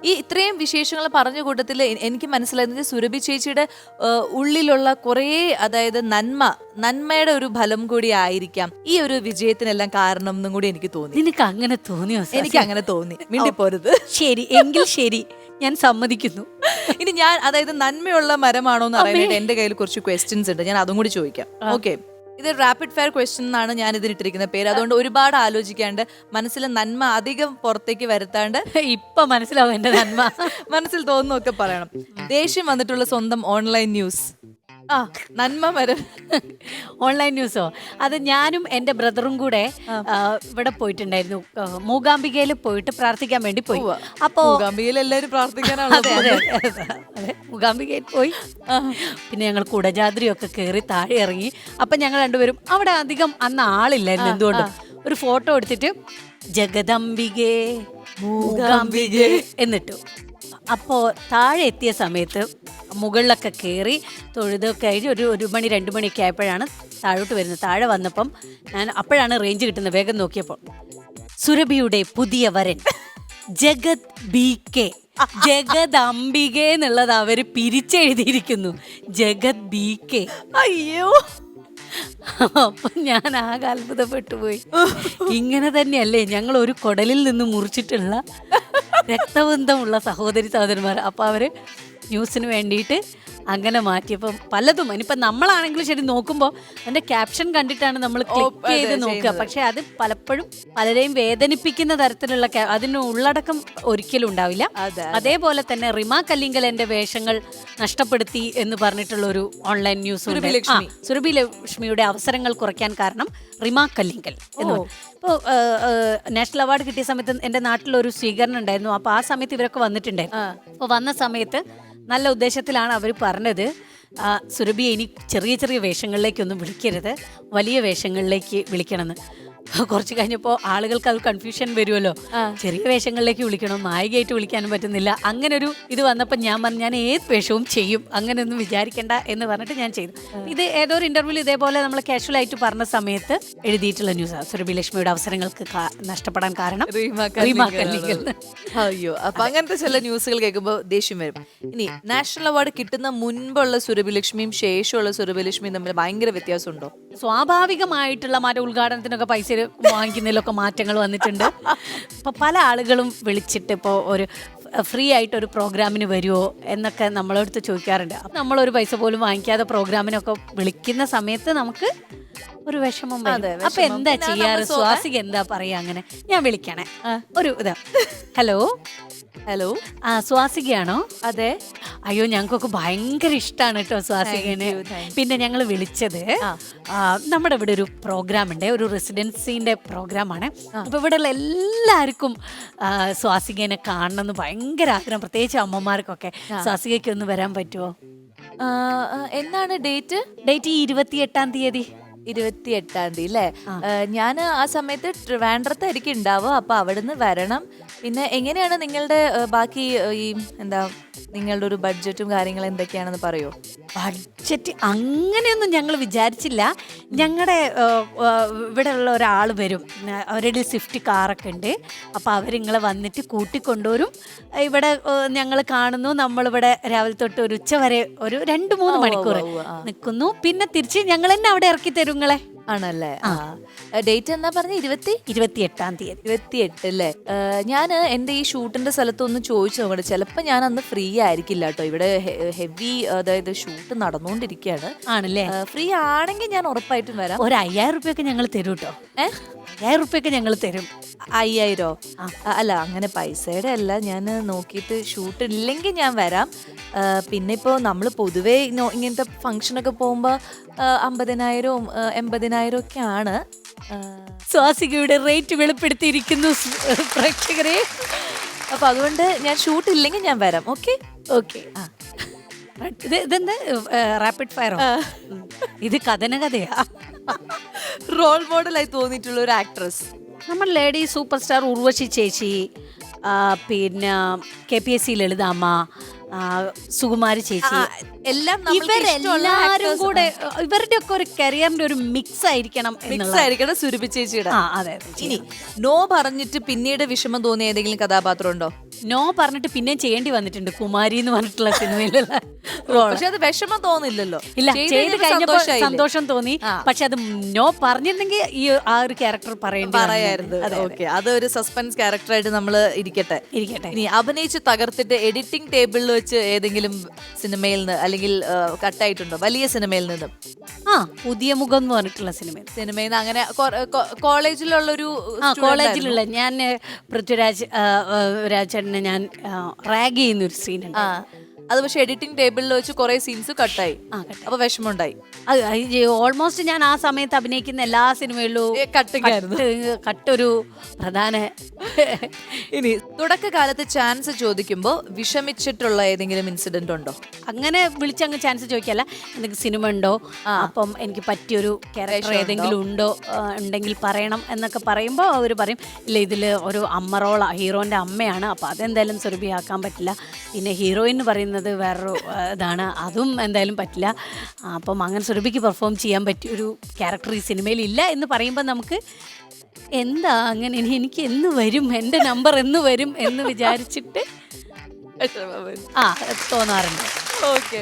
ഈ ഇത്രയും വിശേഷങ്ങൾ പറഞ്ഞ കൂട്ടത്തിൽ എനിക്ക് മനസ്സിലായത് സുരഭി ചേച്ചിയുടെ ഉള്ളിലുള്ള കുറേ, അതായത് നന്മയുടെ ഒരു ഫലം കൂടി ആയിരിക്കാം ഈ ഒരു വിജയത്തിനെല്ലാം കാരണം എന്നും കൂടി എനിക്ക് തോന്നി. നിനക്ക് അങ്ങനെ തോന്നിയോ? എനിക്ക് അങ്ങനെ തോന്നി. മിണ്ടിപ്പോരുത്. ശരി, എങ്കിൽ ശരി, ഞാൻ സമ്മതിക്കുന്നു. ഇനി ഞാൻ, അതായത് നന്മയുള്ള മരമാണോ എന്ന് അറിയാനായിട്ട് എന്റെ കയ്യിൽ കുറച്ച് ക്വസ്റ്റ്യൻസ് ഉണ്ട്, ഞാൻ അതും കൂടി ചോദിക്കാം. ഓക്കെ, ഇത് റാപ്പിഡ് ഫയർ ക്വസ്റ്റ്യൻ എന്നാണ് ഞാൻ ഇതിനിട്ടിരിക്കുന്ന പേര്. അതുകൊണ്ട് ഒരുപാട് ആലോചിക്കാണ്ട് മനസ്സിൽ നന്മ അധികം പുറത്തേക്ക് വരുത്താണ്ട് ഇപ്പൊ മനസ്സിലാവും എന്റെ നന്മ. മനസ്സിൽ തോന്നുന്നൊക്കെ പറയണം. ദേഷ്യം വന്നിട്ടുള്ള സ്വന്തം ഓൺലൈൻ ന്യൂസ്. നന്മ മരം ഓൺലൈൻ ന്യൂസോ? അത് ഞാനും എൻ്റെ ബ്രദറും കൂടെ ഇവിടെ പോയിട്ടുണ്ടായിരുന്നു. മൂകാംബികയിൽ പോയിട്ട് പ്രാർത്ഥിക്കാൻ വേണ്ടി പോയി. അപ്പോ മൂകാംബികയിൽ എല്ലാവരും പ്രാർത്ഥിക്കാനാണ്. അതെ, മൂകാംബികയിൽ പോയി. പിന്നെ ഞങ്ങൾ കുടജാദ്രിയൊക്കെ കയറി താഴെ ഇറങ്ങി. അപ്പൊ ഞങ്ങൾ രണ്ടുപേരും അവിടെ അധികം അന്ന് ആളില്ലായിരുന്നു. എന്തുകൊണ്ടും ഒരു ഫോട്ടോ എടുത്തിട്ട് ജഗദംബികെ മൂകാംബികെ എന്നിട്ടു. അപ്പോൾ താഴെ എത്തിയ സമയത്ത് മുകളിലൊക്കെ കയറി തൊഴുതൊക്കെ കഴിഞ്ഞ് ഒരു മണി 2 മണിയൊക്കെ ആയപ്പോഴാണ് താഴോട്ട് വരുന്നത്. താഴെ വന്നപ്പം അപ്പോഴാണ് റേഞ്ച് കിട്ടുന്നത്. വേഗം നോക്കിയപ്പോൾ സുരഭിയുടെ പുതിയ വരൻ ജഗത് ബി.കെ. ജഗദംബികെ എന്നുള്ളത് അവര് പിരിച്ചെഴുതിയിരിക്കുന്നു. ജഗത് ബി.കെ. അയ്യോ, അപ്പൊ ഞാൻ ആകെ അത്ഭുതപ്പെട്ടു പോയി. ഇങ്ങനെ തന്നെയല്ലേ ഞങ്ങൾ ഒരു കുടലിൽ നിന്ന് മുറിച്ചിട്ടുള്ള രക്തബന്ധമുള്ള സഹോദരന്മാർ. അപ്പൊ അവര് ന്യൂസിന് വേണ്ടിയിട്ട് അങ്ങനെ മാറ്റിയപ്പം പലതും. ഇനിയിപ്പം നമ്മളാണെങ്കിലും ശരി നോക്കുമ്പോൾ അതിന്റെ ക്യാപ്ഷൻ കണ്ടിട്ടാണ് നമ്മൾ ക്ലിക്ക് ചെയ്ത് നോക്കുക. പക്ഷെ അത് പലപ്പോഴും പലരെയും വേദനിപ്പിക്കുന്ന തരത്തിലുള്ള അതിന് ഉള്ളടക്കം ഒരിക്കലും ഉണ്ടാവില്ല. അതേപോലെ തന്നെ റിമ കല്ലിങ്കലിന്റെ വേഷങ്ങൾ നഷ്ടപ്പെടുത്തി എന്ന് പറഞ്ഞിട്ടുള്ള ഒരു ഓൺലൈൻ ന്യൂസ്. സുരഭി ലക്ഷ്മിയുടെ അവസരങ്ങൾ കുറയ്ക്കാൻ കാരണം റിമ കല്ലിങ്കൽ എന്ന്. ഇപ്പോൾ നാഷണൽ അവാർഡ് കിട്ടിയ സമയത്ത് എൻ്റെ നാട്ടിലൊരു സ്വീകരണം ഉണ്ടായിരുന്നു. അപ്പോൾ ആ സമയത്ത് ഇവരൊക്കെ വന്നിട്ടുണ്ടായിരുന്നു. അപ്പോൾ വന്ന സമയത്ത് നല്ല ഉദ്ദേശത്തിലാണ് അവർ പറഞ്ഞത്, സുരഭിയെ ഇനി ചെറിയ ചെറിയ വേഷങ്ങളിലേക്കൊന്നും വിളിക്കരുത്, വലിയ വേഷങ്ങളിലേക്ക് വിളിക്കണമെന്ന്. കുറച്ച് കഴിഞ്ഞപ്പോൾ ആളുകൾക്ക് അത് കൺഫ്യൂഷൻ വരുമല്ലോ. ചെറിയ വേഷങ്ങളിലേക്ക് വിളിക്കണം, നായികയായിട്ട് വിളിക്കാനും പറ്റുന്നില്ല. അങ്ങനെ ഒരു ഇത് വന്നപ്പോൾ ഞാൻ പറഞ്ഞു, ഞാൻ ഏത് വേഷവും ചെയ്യും, അങ്ങനെയൊന്നും വിചാരിക്കേണ്ട എന്ന് പറഞ്ഞിട്ട് ഞാൻ ചെയ്തു. ഇത് ഏതോ ഒരു ഇന്റർവ്യൂവിൽ ഇതേപോലെ നമ്മൾ കാഷ്വൽ ആയിട്ട് പറഞ്ഞ സമയത്ത് എഴുതിയിട്ടുള്ള ന്യൂസാണ്. സുരഭി ലക്ഷ്മിയുടെ അവസരങ്ങൾക്ക് നഷ്ടപ്പെടാൻ കാരണം റിമ കല്ലിങ്കൽ. അയ്യോ, അപ്പൊ അങ്ങനത്തെ ചില ന്യൂസുകൾ കേൾക്കുമ്പോൾ ദേഷ്യം വരും. ഇനി നാഷണൽ അവാർഡ് കിട്ടുന്ന മുൻപുള്ള സുരഭി ലക്ഷ്മിയും ശേഷമുള്ള സുരഭി ലക്ഷ്മിയും തമ്മിൽ ഭയങ്കര വ്യത്യാസമുണ്ടോ? സ്വാഭാവികമായിട്ടുള്ള ഉദ്ഘാടനത്തിനൊക്കെ പൈസ വാങ്ങിക്കുന്നതിലൊക്കെ മാറ്റങ്ങൾ വന്നിട്ടുണ്ട്. ഇപ്പോൾ പല ആളുകളും വിളിച്ചിട്ട് ഇപ്പോൾ ഒരു ഫ്രീ ആയിട്ട് ഒരു പ്രോഗ്രാമിന് വരുമോ എന്നൊക്കെ നമ്മളടുത്ത് ചോദിക്കാറുണ്ട്. അപ്പം നമ്മളൊരു പൈസ പോലും വാങ്ങിക്കാതെ പ്രോഗ്രാമിനൊക്കെ വിളിക്കുന്ന സമയത്ത് നമുക്ക് ഒരു വിഷമം വരും. അപ്പൊ എന്താ ചെയ്യാറ്? സ്വാസിക എന്താ പറയാ? അങ്ങനെ ഞാൻ വിളിക്കണേ ഒരു ഇതാ, ഹലോ ഹലോ, സ്വാസികയാണോ? അതെ. അയ്യോ, ഞങ്ങൾക്കൊക്കെ ഭയങ്കര ഇഷ്ടമാണ് കേട്ടോ സ്വാസികനെ. പിന്നെ ഞങ്ങൾ വിളിച്ചത് നമ്മുടെ ഇവിടെ ഒരു പ്രോഗ്രാം ഉണ്ട്, ഒരു റെസിഡൻസിന്റെ പ്രോഗ്രാമാണ്. അപ്പൊ ഇവിടെ ഉള്ള എല്ലാവർക്കും സ്വാസികനെ കാണണമെന്ന് ഭയങ്കര ആഗ്രഹം, പ്രത്യേകിച്ച് അമ്മമാർക്കൊക്കെ. സ്വാസികയ്ക്ക് ഒന്ന് വരാൻ പറ്റുമോ? എന്നാണ് ഡേറ്റ്? ഡേറ്റ് 28-ാം തീയതി. 28-ാം തീയതി അല്ലേ? ഞാൻ ആ സമയത്ത് ട്രിവാൻഡ്രത്തായിരിക്കും ഉണ്ടാവുക. അപ്പൊ അവിടുന്ന് വരണം. പിന്നെ എങ്ങനെയാണ് നിങ്ങളുടെ ബാക്കി ഈ നിങ്ങളുടെ ഒരു ബഡ്ജറ്റും കാര്യങ്ങളും എന്തൊക്കെയാണെന്ന് പറയോ? ബഡ്ജറ്റ് അങ്ങനെയൊന്നും ഞങ്ങൾ വിചാരിച്ചില്ല. ഞങ്ങളുടെ ഇവിടെ ഉള്ള ഒരാൾ വരും, അവരുടെ സ്വിഫ്റ്റ് കാറൊക്കെ ഉണ്ട്. അപ്പോൾ അവരിങ്ങളെ വന്നിട്ട് കൂട്ടിക്കൊണ്ടുവരും. ഇവിടെ ഞങ്ങൾ കാണുന്നു, നമ്മളിവിടെ രാവിലെ തൊട്ട് ഒരു ഉച്ച വരെ ഒരു 2-3 മണിക്കൂർ നിൽക്കുന്നു. പിന്നെ തിരിച്ച് ഞങ്ങൾ തന്നെ അവിടെ ഇറക്കി തരും നിങ്ങളെ. ആണല്ലേ? ഡേറ്റ് എന്നാ പറഞ്ഞ? 28-ാം തീയതി. 28 അല്ലേ? ഞാൻ എൻ്റെ ഈ ഷൂട്ടിന്റെ സ്ഥലത്ത് ഒന്ന് ചോദിച്ചു നോക്കട്ടെ. ചിലപ്പോൾ ഞാൻ അന്ന് ഫ്രീ ആയിരിക്കില്ല കേട്ടോ. ഇവിടെ ഹെവി, അതായത് ഷൂട്ട് നടന്നുകൊണ്ടിരിക്കുകയാണ്. ആണല്ലേ? ഫ്രീ ആണെങ്കിൽ ഞാൻ ഉറപ്പായിട്ടും വരാം. ഒരു 5000 രൂപയൊക്കെ ഞങ്ങൾ തരും കേട്ടോ. 5000 രൂപയൊക്കെ ഞങ്ങൾ തരും. 5000? അല്ല, അങ്ങനെ പൈസയുടെ അല്ല, ഞാൻ നോക്കിയിട്ട് ഷൂട്ട് ഇല്ലെങ്കിൽ ഞാൻ വരാം. പിന്നെ ഇപ്പോൾ നമ്മൾ പൊതുവേ ഇങ്ങനത്തെ ഫംഗ്ഷനൊക്കെ പോകുമ്പോൾ 50,000-ഉം 80,000 ഒക്കെ ആണ്. സ്വാസികയുടെ റേറ്റ് വെളിപ്പെടുത്തിയിരിക്കുന്നു പ്രേക്ഷകരെ. അപ്പൊ അതുകൊണ്ട് ഞാൻ ഷൂട്ട് ഇല്ലെങ്കിൽ ഞാൻ വരാം. Okay okay. ഇതെന്താ റാപ്പിഡ് ഫയറോ? ഇത് കഥനകഥയാ. റോൾ മോഡലായി തോന്നിയിട്ടുള്ള ഒരു ആക്ട്രസ്? നമ്മൾ ലേഡി സൂപ്പർ സ്റ്റാർ ഉർവശി ചേച്ചി, പിന്നെ KPSC ലളിതാമ്മ, സുകുമാരി ചേച്ചി, എല്ലാം നമ്മൾക്ക് ഇഷ്ടമുള്ള ഇവരെല്ലാരും actors കൂടെ ഇവരുടെ ഒക്കെ ഒരു കരിയറിന്റെ ഒരു മിക്സ് ആയിരിക്കണം മിക്സ് ആയിരിക്കണം സുരഭി ചേച്ചിയുടെ. അതെ. ഇനി നോ പറഞ്ഞിട്ട് പിന്നീട് വിഷമം തോന്നിയ ഏതെങ്കിലും കഥാപാത്രം ഉണ്ടോ? നോ പറഞ്ഞിട്ട് പിന്നെ ചെയ്യേണ്ടി വന്നിട്ടുണ്ട് കുമാരി എന്ന് പറഞ്ഞിട്ടുള്ള സിനിമയിലുള്ള റോൾ. പക്ഷെ അത് വിഷമം തോന്നില്ലല്ലോ. ഇല്ല, ചെയ്ത് കഴിഞ്ഞപ്പോ സന്തോഷം തോന്നി. പക്ഷെ അത് നോ പറഞ്ഞിരുന്നെങ്കിൽ ഈ ആ ഒരു ക്യാരക്ടർ പറയായിരുന്നു. ഓക്കെ, അതൊരു സസ്പെൻസ് ക്യാരക്ടറായിട്ട് നമ്മൾ ഇരിക്കട്ടെ. ഇനി അഭിനയിച്ച് തകർത്തിട്ട് എഡിറ്റിംഗ് ടേബിളിൽ വെച്ച് ഏതെങ്കിലും സിനിമയിൽ നിന്ന് അല്ലെങ്കിൽ കട്ടായിട്ടുണ്ടോ വലിയ സിനിമയിൽ നിന്നും? പുതിയ മുഖം എന്ന് പറഞ്ഞിട്ടുള്ള സിനിമയിൽ നിന്ന് അങ്ങനെ കോളേജിലുള്ളൊരു കോളേജിലുള്ള ഞാൻ പൃഥ്വിരാജ് രാജേട്ടനെ ഞാൻ റാഗ് ചെയ്യുന്ന ഒരു സീൻ ഉണ്ട്. അത് പക്ഷെ എഡിറ്റിംഗ് ടേബിളിൽ വെച്ച് കുറെ സീൻസ് കട്ടായി. അപ്പൊ വിഷമമുണ്ടായി. ഓൾമോസ്റ്റ് ഞാൻ ആ സമയത്ത് അഭിനയിക്കുന്ന എല്ലാ സിനിമയിലും കട്ടൊരു പ്രധാന. ഇനി തുടക്കകാലത്ത് ചാൻസ് ചോദിക്കുമ്പോ വിഷമിച്ചിട്ടുള്ള ഏതെങ്കിലും ഇൻസിഡന്റ് ഉണ്ടോ? അങ്ങനെ വിളിച്ചങ്ങ് ചാൻസ് ചോദിക്കല്ല, എന്തെങ്കിലും സിനിമ ഉണ്ടോ, അപ്പം എനിക്ക് പറ്റിയൊരു ക്യാരക്ടർ ഏതെങ്കിലും ഉണ്ടോ, ഉണ്ടെങ്കിൽ പറയണം എന്നൊക്കെ പറയുമ്പോൾ അവർ പറയും ഇല്ല ഇതിൽ ഒരു അമ്മ റോളാ, ഹീറോന്റെ അമ്മയാണ്, അപ്പൊ അതെന്തായാലും സുരഭിയാക്കാൻ പറ്റില്ല. പിന്നെ ഹീറോയിൻ പറയുന്നത് വേറൊരു ഇതാണ്, അതും എന്തായാലും പറ്റില്ല. അപ്പം അങ്ങനെ സുരഭിക്ക് പെർഫോം ചെയ്യാൻ പറ്റിയൊരു ക്യാരക്ടർ ഈ സിനിമയിൽ ഇല്ല എന്ന് പറയുമ്പോൾ നമുക്ക് എന്താ അങ്ങനെ എനിക്ക് എന്ന് വരും, എൻ്റെ നമ്പർ എന്ന് വരും എന്ന് വിചാരിച്ചിട്ട് തോന്നാറുണ്ട്. ഓക്കെ.